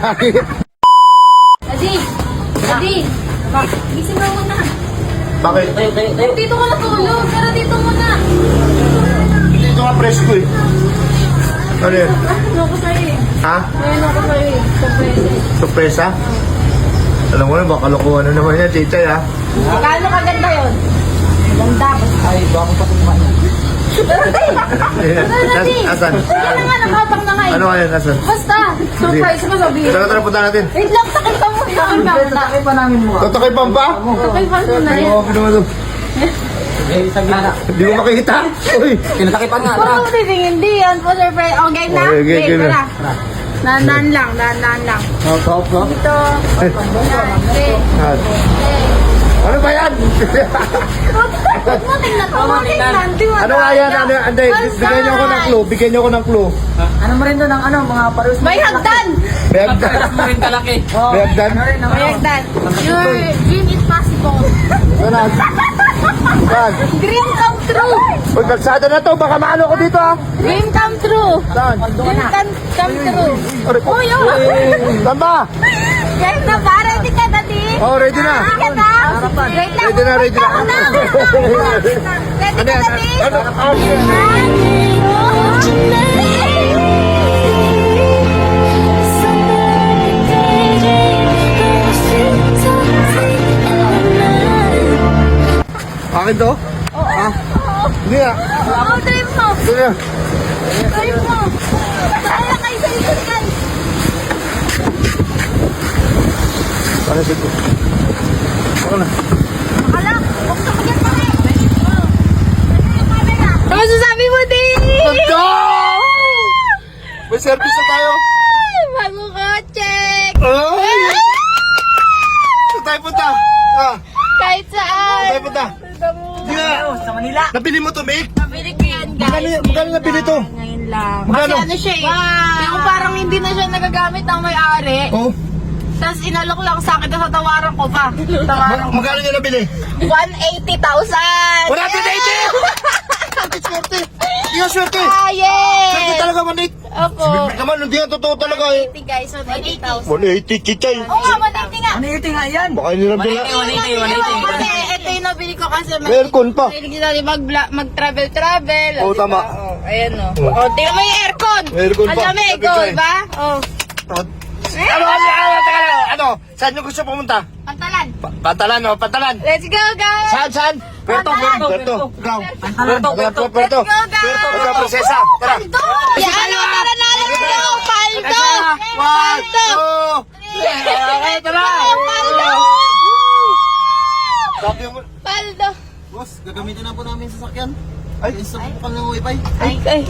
Adi! Adi! Gising mo muna. Bakit? Dito ka natulog, pero dito muna. Hindi ito nga presko eh. Ano yan? Ano ko sa'yo eh. Ha? Ano ko sa'yo eh. Surprise. Sorpresa? Alam mo na, baka lokohan na naman yan, Chichay ha? Gaano kaganda yun? Ganda. Ay, baka patuman. Asan? Ano nga, nakatang na nga eh. Ano kaya, asan? Basta, surprise mo sabihin. Tara, punta natin. Wait lang, sakay ka mo. Tatakay pa namin mo. Tatakay pa ba? Sakay pa na yan. Oo, pinawa to. Eh, sa gina. Hindi ko makikita. Uy! Tinatakay pa nga. Puro titingin, hindi yan po surprise. O, game na? Okay, game Game na. na. Dahan lang, dahan lang. Top. Ito. Ah, ano ba yan? Huwag mo tingnan to, mo tingnan. Ano nga yan? Ano? Anday, bigyan niyo ako ng clue. Bigyan niyo ako ng clue. Ano mo rin doon ang mga parus? May hagdan! May hagdan. mo rin kalaki. May hagdan. May hagdan. Your dream is possible. Saan? Saan? Dream come true. Uy, kalsada na to. Baka maano ko dito ha. Dream come true. Saan? Dream come true. Aray ko. Uy, oh. Saan ba? Guys, na ba? Ready ka na, di? Oh, ready na. Ready ka na? Wait lang. Ready na, ready na. Ready ka na, di? Ano? Akin to? Ha? Hindi nga. Oo, dream mo. Hindi nga. Dream mo. Kaya kayo sa isulikan. Bakit ito? Ako na. Akala, huwag ka magyan pa rin. Ano masasabi mo, di? Ganda! May service na tayo. Bago kotse. Ay! Saan tayo punta? Ah, Kahit saan. saan tayo punta? Hindi nga. Sa Manila. Napili mo to, Mick? Nabili ko yan, guys. Magkano nabili to? Ngayon lang. Magkano? Kasi ano siya eh. Yung parang hindi na siya nagagamit ng may-ari. Oh. Tapos inalok lang sa akin sa tawaran ko pa. Tawaran ko. Magkano niya nabili? 180,000! 180! Swerte! Hindi nga swerte! Ah, Swerte yes! talaga, manit! Opo. Bibig naman, hindi nga totoo talaga eh. 180 guys, 180,000. 180, Chichay! Oo nga, 180 nga. Ano yung nga yan? Baka nilang bila. Kasi ito yung nabili ko kasi May aircon pa. mahilig sila mag-travel. Oo, tama. Ayan o. O, tingnan mo yung aircon. May aircon pa. Ang lamig, Sabi ko oh, eh. diba? Oh. Ano? Saan nyo gusto pumunta? Pantalan. Pantalan, oh, Pantalan. Let's go, guys! Saan? Puerto. Ikaw. Puerto. Let's go, guys! Ikaw, prinsesa. Tara. Paldo! Yan, tara na lang nyo! Paldo! One, two. Okay, tara. Paldo! Sabi mo. Paldo! Boss, gagamitin na po namin sa sasakyan. Ay, install po kami ng wifi. Ay, ay.